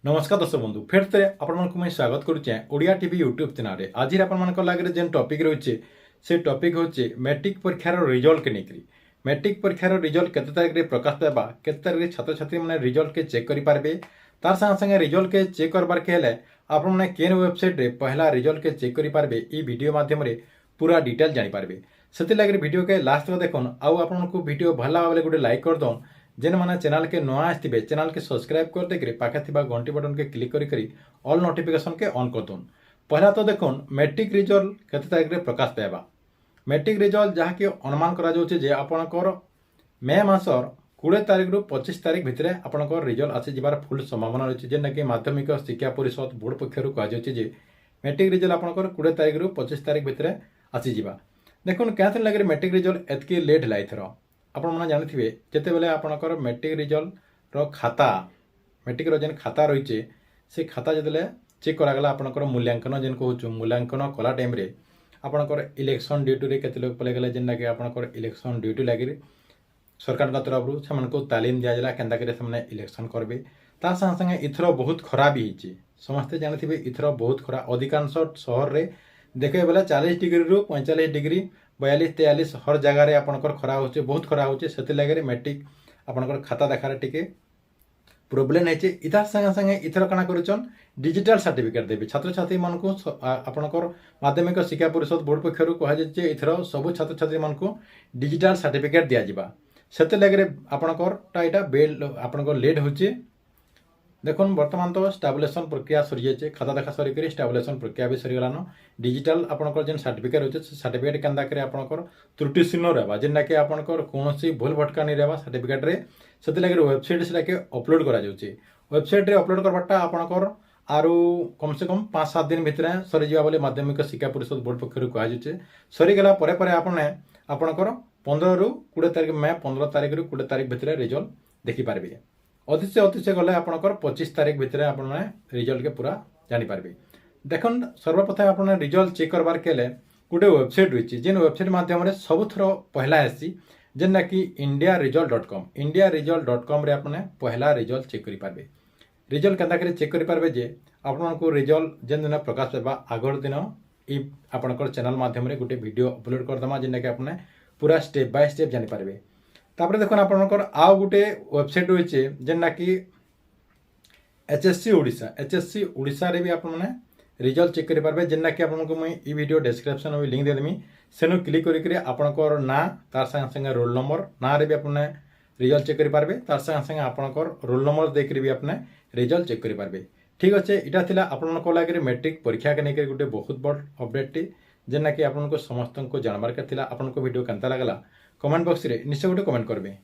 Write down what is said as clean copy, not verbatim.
नमस्कार दर्शक बंधु फेर थे आपको स्वागत करुचे ओडिया टीवी यूट्यूब चैनल रे आज आप जेन टॉपिक रही से टॉपिक हूँ मैट्रिक परीक्षार रिजल्ट के लेकर मैट्रिक परीक्षार रिजल्ट केते तारीख रे प्रकाश पाइबा केते तारीख छात्र छात्री मैंने रिजल्ट के चेक करि पारबे तार संगे संगे रिजल्ट के चेक करबार के हेले आपण मैंने केन वेबसाइट रे पहला रिजल्ट के चेक करि पारबे ई वीडियो माध्यम रे पूरा डिटेल जानि पारबे सेति लागि वीडियो के लास्ट तक देखन आउ आपनको वीडियो भला भाबले गोटे लाइक कर दन जेन माने चैनल के नया आसथिबे चैनल के सब्सक्राइब कर देकरे पाखे थिबा घंटी बटन के क्लिक करी करी ऑल नोटिफिकेशन के ऑन कर दोन। पहला तो देखुन मैट्रिक रिजल्ट केते तारीख रे प्रकाश पाइबा मैट्रिक रिजल्ट जहाँ कि अनुमान करा जाउचे जे आपनकर मे मासर 20 तारीख रु 25 तारीख भितरे आपनकर रिजल्ट आसी जिबार फुल संभावना रही जेन कि माध्यमिक शिक्षा परिषद बोर्ड पक्षरु कहा जाउचे जे मैट्रिक रिजल्ट आपनकर 20 तारीख रु 25 तारीख भितरे आसी जिबा। देखुन केथन लागि मैट्रिक रिजल्ट एतकी लेट लाइथर आपण मैंने जानी जिते बेले आपणकर मैट्रिक रिजल्ट खाता मैट्रिक जेन खाता रही से खाता जिते चेक करागला आपणकर मूल्यांकन जेन कहूँ मूल्यांकन कला टाइम रे आपणकर इलेक्शन ड्यूटी रे केते लोग पलेगले जेनटा कि आपणकर इलेक्शन ड्यूटी लगी सरकार तरफ से तालीम दिजाला केन्ता करे से इलेक्शन करबे तार संगे संगे इथर बहुत खरा भी होती समस्ते जानी इथर बहुत खरा अधिकांश सहर रे देखे बेले 40 डिग्री रु 45 डिग्री 42-43 हर जगार आपणकर खरा हो बहुत खरा हो से मैट्रिक आपणकर खाता देखार टिके प्रोब्लेम है इतार संगे संगे इथर काना करुचन डिजिटल सर्टिफिकेट देवी छात्र छात्री मान को आपणकर माध्यमिक शिक्षा परिषद बोर्ड पक्षर कहुचे इथर सब छात्र छात्री मान को डिजिटल सर्टिफिकेट दि जावा से लगे आपणकर यहाँ बेल आपणकर लेट होचे देखुन बर्तमान तो स्टाबुलेसन प्रक्रिया सरी जाए खाता देखा सरिक स्टाबुलेसन प्रक्रिया भी सरीगलान डिजिटल आपंकर जेन सर्टिफिकेट अच्छे सर्टिफिकेट केन्दा करे आपंकर त्रुटि शून्य रहा जेनटा कि आपंकर कौन भूल भटका नहीं रहा सर्टिफिकेट रे से लगे वेबसाइट से अपलोड करा वेबसाइट रे अपलोड करवाटा आपंकर आरु कम से कम 5-7 दिन भितर सरीजा बोले माध्यमिक शिक्षा परिषद बोर्ड पक्षर कहुचे सरीगला आपंकर 15 रु 20 तारीख मे 15 तारीख रु 20 तारीख भितर रिजल्ट देखिपारे अतिशय गले आपंकर 25 तारीख भितर आप रिजल्ट के पूरा जानीपारे। देखन सर्वप्रथम आप रिजल्ट चेक करबार के गोटे वेबसाइट रही जेन वेबसाइट मध्यम सबुथर पहला आसी जेनटा कि indiaresult.com रे आपने पहला रिजल्ट चेक करें रिजल्ट केन्ता चेक करें जे आपको रिजल्ट जेन दिन प्रकाश पाइबा आगर दिन आपंकर चैनल मध्यम गोटे वीडियो अपलोड करदमा जेनटा कि आपने पूरा स्टेप बाय स्टेप जानीपारे। तापर देखो आपंकर आउ गोटे वेबसाइट रही है जेनटा कि एचएससी ओडिशा रे भी आपने रिजल्ट चेक करें जेनटा कि आपको मुझे वीडियो डिस्क्रिप्शन में लिंक देदेमी सेनु क्लिक करके आपंकर ना तार संगे संगे रोल नंबर ना रे भी आपने रिजल्ट चेक करें तार संगे संगे आपंकर रोल नंबर देकर भी आपने रिजल्ट चेक करें। ठीक अच्छे यहाँ आपको लगे मैट्रिक परीक्षा के लेकर गोटे बहुत बड़ अपडेट जेनटा कि आपको समस्त को जानवर के आपको वीडियो केनता लगला कमेंट बॉक्स रे निश्चय गोटे कमेंट करबे।